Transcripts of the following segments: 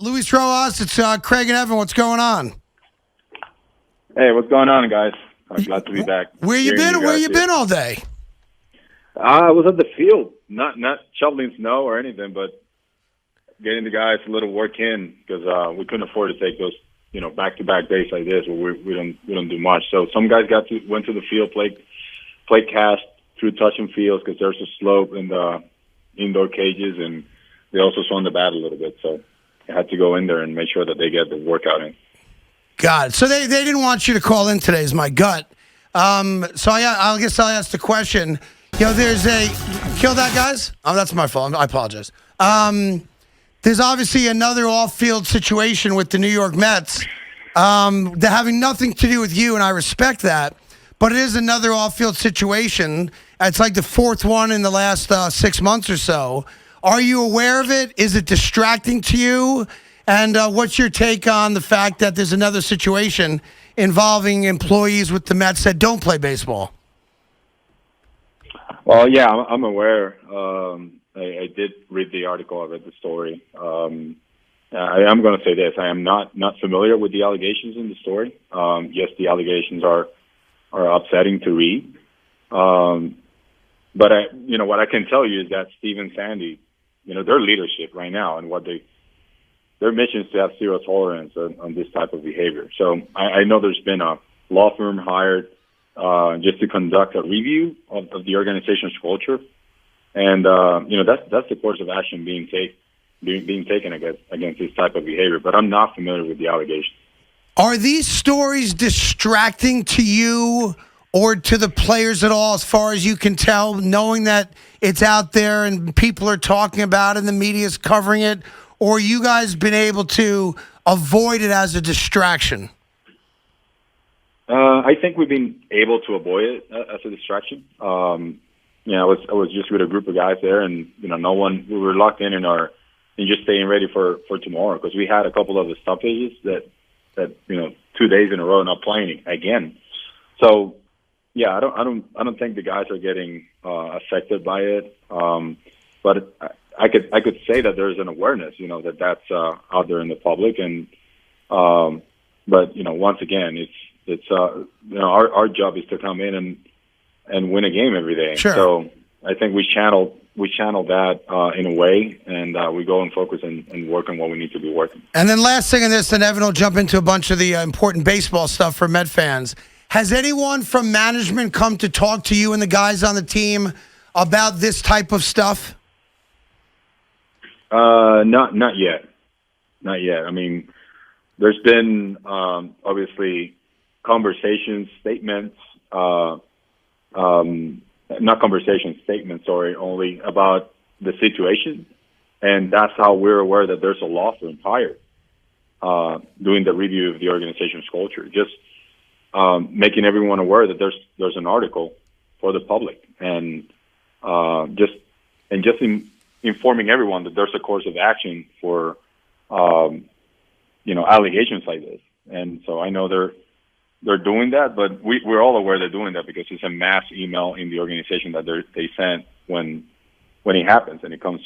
Luis Rojas, it's Craig and Evan. What's going on? Hey, what's going on, guys? I'm glad to be back. Where you been? Where you been all day? I was at the field, not shoveling snow or anything, but getting the guys a little work in because we couldn't afford to take those, back-to-back days like this where we don't do much. So some guys went to the field, played cast through touching fields because there's a slope in the indoor cages, and they also swung the bat a little bit. So I had to go in there and make sure that they get the workout in. Got it. So they didn't want you to call in today, is my gut. So I guess I'll ask the question. There's a kill that, guys. Oh, that's my fault. I apologize. There's obviously another off-field situation with the New York Mets. They're having nothing to do with you, and I respect that. But it is another off-field situation. It's like the fourth one in the last 6 months or so. Are you aware of it? Is it distracting to you? And what's your take on the fact that there's another situation involving employees with the Mets that don't play baseball? Well, yeah, I'm aware. I did read the article. I read the story. I am going to say this. I am not familiar with the allegations in the story. Yes, the allegations are upsetting to read. But what I can tell you is that Steve and Sandy, their leadership right now and their mission is to have zero tolerance on this type of behavior. So I know there's been a law firm hired just to conduct a review of the organization's culture, and that's the course of action being taken against this type of behavior. But I'm not familiar with the allegations. Are these stories distracting to you or to the players at all, as far as you can tell, knowing that it's out there and people are talking about it and the media's covering it, or you guys been able to avoid it as a distraction? I think we've been able to avoid it as a distraction. I was just with a group of guys there, and we were locked in and just staying ready for tomorrow because we had a couple of the stoppages that 2 days in a row not playing again. So yeah, I don't think the guys are getting affected by it. But I could say that there's an awareness, that's out there in the public, and but once again, it's our job is to come in and win a game every day. Sure. So I think we channel that in a way, and we go and focus and work on what we need to be working. And then last thing on this, and Evan will jump into a bunch of the important baseball stuff for Met fans. Has anyone from management come to talk to you and the guys on the team about this type of stuff? Not yet. Not yet. I mean, there's been obviously conversations, statements, not conversation statements, sorry, only about the situation. And that's how we're aware that there's a law firm hired doing the review of the organization's culture. Just making everyone aware that there's an article for the public, and just informing everyone that there's a course of action for allegations like this. And so I know they're doing that, but we're all aware they're doing that because it's a mass email in the organization that they sent when it happens, and it comes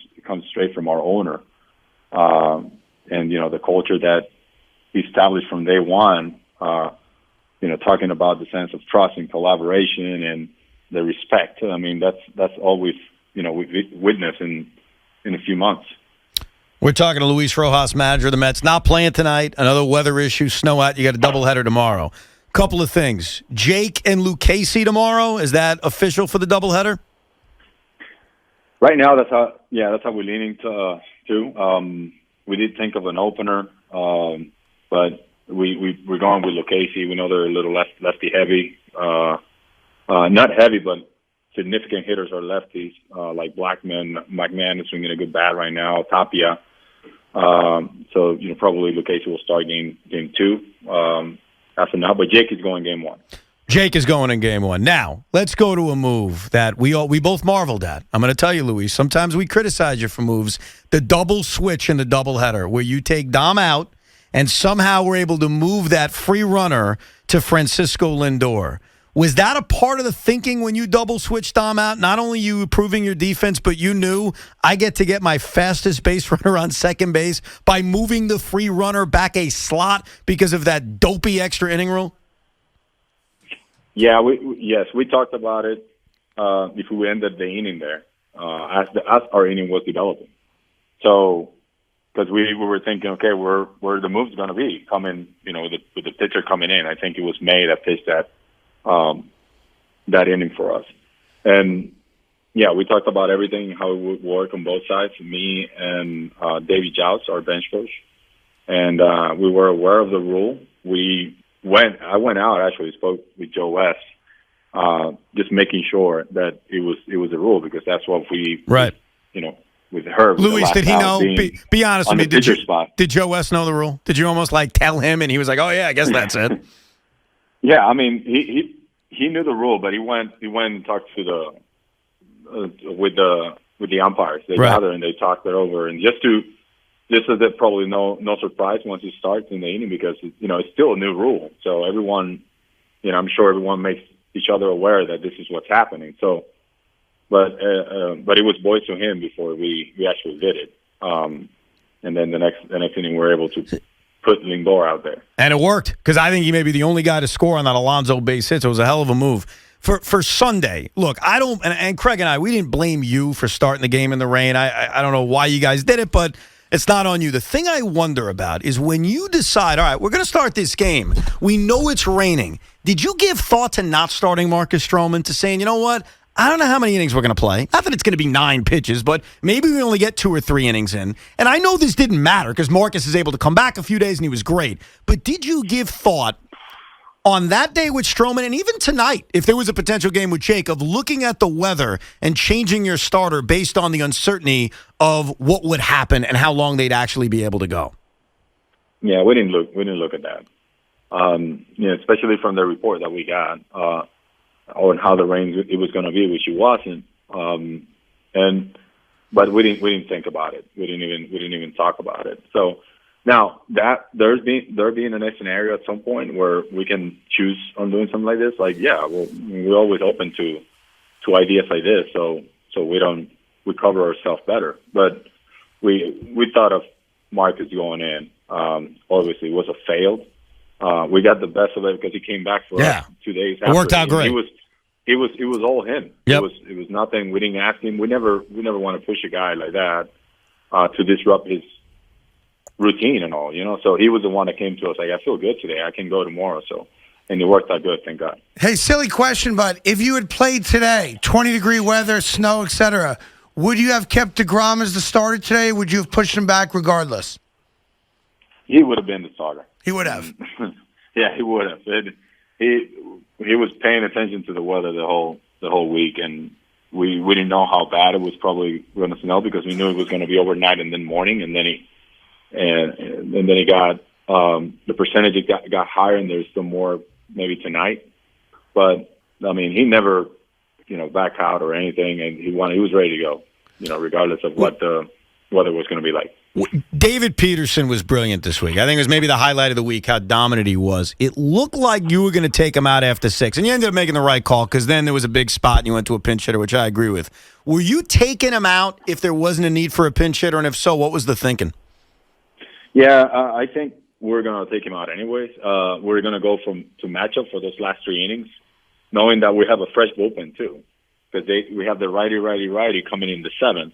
straight from our owner. And the culture that he established from day one, talking about the sense of trust and collaboration and the respect. I mean, that's all we've witnessed in a few months. We're talking to Luis Rojas, manager of the Mets. Not playing tonight. Another weather issue, snow out. You got a doubleheader tomorrow. Couple of things. Jake and Lucchesi tomorrow. Is that official for the doubleheader? Right now, that's how we're leaning to. We did think of an opener, but we're going with Lucchesi. We know they're a little lefty heavy. Not heavy, but significant hitters are lefties, like Blackman. McMahon is swinging a good bat right now. Tapia. So probably Lucchesi will start game 2. That's enough. But Jake is going game 1. Jake is going in game 1. Now, let's go to a move that we both marveled at. I'm going to tell you, Luis, sometimes we criticize you for moves. The double switch in the doubleheader, where you take Dom out and somehow we're able to move that free runner to Francisco Lindor. Was that a part of the thinking when you double switched Dom out? Not only you improving your defense, but you knew I get my fastest base runner on second base by moving the free runner back a slot because of that dopey extra inning rule? Yeah, we talked about it before we ended the inning there, as our inning was developing. So, because we were thinking, okay, where the move's going to be coming, with the pitcher coming in. I think it was May that pitched that inning for us, and yeah, we talked about everything, how it would work on both sides. Me and Davey Jouts, our bench coach, and we were aware of the rule. I went out, actually spoke with Joe West, just making sure that it was a rule, because that's what we, right. With Herb. Luis, did he know? Be honest with me. Did Joe West know the rule? Did you almost tell him, and he was like, "Oh yeah, I guess that's it." Yeah, I mean, he knew the rule, but he went and talked to with the umpires. They gathered and they talked it over, and just so that probably no surprise once it starts in the inning, because it's still a new rule. So everyone, I'm sure everyone makes each other aware that this is what's happening. So, but it was voiced to him before we actually did it. And then the next inning we were able to put Lindor out there, and it worked, because I think he may be the only guy to score on that Alonso base hit. So it was a hell of a move. For Sunday, look, I don't, and Craig and I, we didn't blame you for starting the game in the rain. I don't know why you guys did it, but it's not on you. The thing I wonder about is when you decide, all right, we're going to start this game. We know it's raining. Did you give thought to not starting Marcus Stroman, to saying, you know what, I don't know how many innings we're going to play. Not that it's going to be 9 pitches, but maybe we only get 2 or 3 innings in. And I know this didn't matter because Marcus is able to come back a few days and he was great. But did you give thought on that day with Stroman, and even tonight, if there was a potential game with Jake, of looking at the weather and changing your starter based on the uncertainty of what would happen and how long they'd actually be able to go? Yeah, we didn't look at that. Especially from the report that we got on how the rain it was going to be, which it wasn't. But we didn't think about it. We didn't even talk about it. So now that there being a scenario at some point where we can choose on doing something like this, we're always open to ideas like this. So we cover ourselves better. But we thought of Marcus going in. Obviously, it was a failed. We got the best of it because he came back for us 2 days after. It worked out great. It was all him. Yep. It was nothing. We didn't ask him. We never want to push a guy like that to disrupt his routine and all. So he was the one that came to us like, I feel good today. I can go tomorrow. So, and it worked out good. Thank God. Hey, silly question, but if you had played today, 20-degree weather, snow, etc., would you have kept DeGrom as the starter today? Or would you have pushed him back regardless? He would have been the starter. He would have. Yeah, he would have. He was paying attention to the weather the whole week, and we didn't know how bad it was probably going to snow because we knew it was going to be overnight and then morning, and then he got the percentage got higher, and there's still more maybe tonight. But I mean, he never backed out or anything, and he was ready to go, regardless of what the weather was going to be like. David Peterson was brilliant this week. I think it was maybe the highlight of the week, how dominant he was. It looked like you were going to take him out after 6, and you ended up making the right call because then there was a big spot and you went to a pinch hitter, which I agree with. Were you taking him out if there wasn't a need for a pinch hitter, and if so, what was the thinking? Yeah, I think we're going to take him out anyways. We're going to go to matchup for those last 3 innings, knowing that we have a fresh bullpen too, because we have the righty coming in the 7th,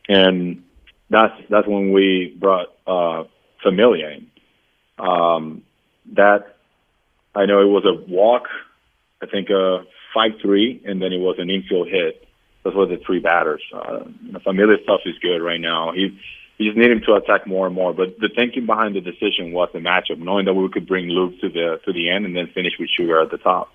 and that's when we brought Familia in. That I know it was a walk, I think 5-3, and then it was an infield hit. Those were the 3 batters. Familia stuff is good right now. You just need him to attack more and more. But the thinking behind the decision was the matchup, knowing that we could bring Luke to the end and then finish with Sugar at the top.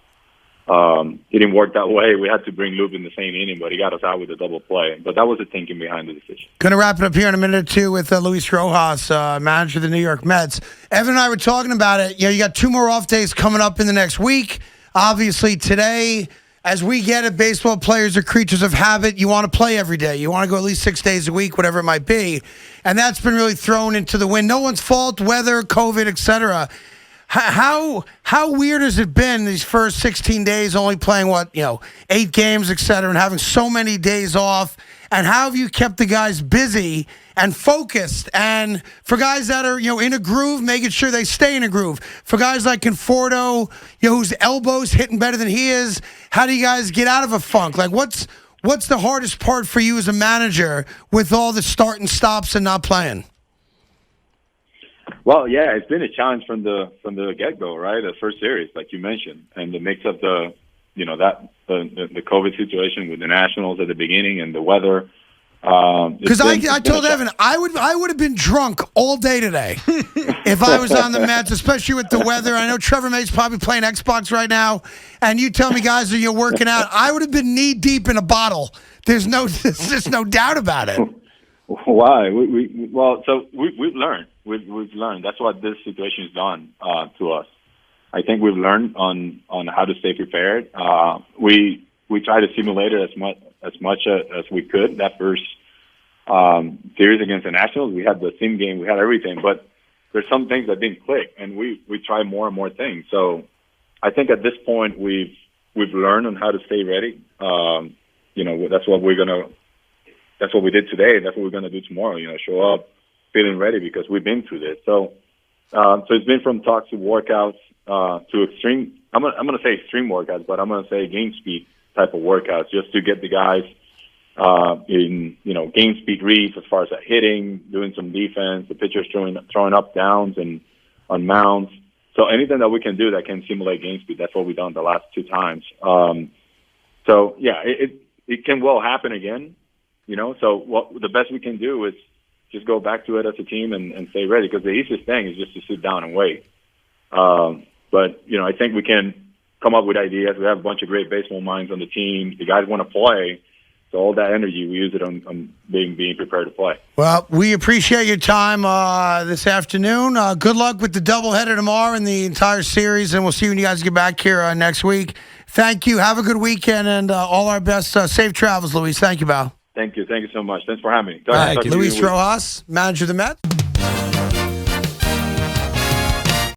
It didn't work that way. We had to bring Luke in the same inning, but he got us out with a double play. But that was the thinking behind the decision. Going to wrap it up here in a minute or two with Luis Rojas, manager of the New York Mets. Evan and I were talking about it. You got 2 more off days coming up in the next week. Obviously, today, as we get it, baseball players are creatures of habit. You want to play every day. You want to go at least 6 days a week, whatever it might be. And that's been really thrown into the wind. No one's fault, weather, COVID, etc. How weird has it been these first 16 days, only playing 8 games, et cetera, and having so many days off? And how have you kept the guys busy and focused? And for guys that are in a groove, making sure they stay in a groove. For guys like Conforto, whose elbow's hitting better than he is, how do you guys get out of a funk? Like what's the hardest part for you as a manager with all the start and stops and not playing? Well, yeah, it's been a challenge from the get-go, right? The first series, like you mentioned, and the mix of the COVID situation with the Nationals at the beginning and the weather. Because I told Evan I would have been drunk all day today if I was on the Mets, especially with the weather. I know Trevor May's probably playing Xbox right now, and you tell me, guys, that you're working out. I would have been knee deep in a bottle. There's just no doubt about it. Why? We've learned. We've learned. That's what this situation has done to us. I think we've learned on how to stay prepared. We try to simulate it as much as we could. That first series against the Nationals, we had the sim game, we had everything, but there's some things that didn't click, and we try more and more things. So I think at this point we've learned on how to stay ready. That's what we did today. That's what we're gonna do tomorrow. Show up feeling ready because we've been through this. So it's been from talks to workouts to extreme. I'm gonna say extreme workouts, but I'm gonna say game speed type of workouts just to get the guys in game speed reads as far as hitting, doing some defense, the pitchers throwing up downs and on mounds. So anything that we can do that can simulate game speed, that's what we've done the last 2 times. So yeah, it can well happen again. So the best we can do is just go back to it as a team and stay ready, because the easiest thing is just to sit down and wait. But I think we can come up with ideas. We have a bunch of great baseball minds on the team. The guys want to play. So all that energy, we use it on being prepared to play. Well, we appreciate your time this afternoon. Good luck with the doubleheader tomorrow and the entire series, and we'll see you when you guys get back here next week. Thank you. Have a good weekend, and all our best. Safe travels, Luis. Thank you, Val. Thank you. Thank you so much. Thanks for having me. Luis Rojas, manager of the Mets.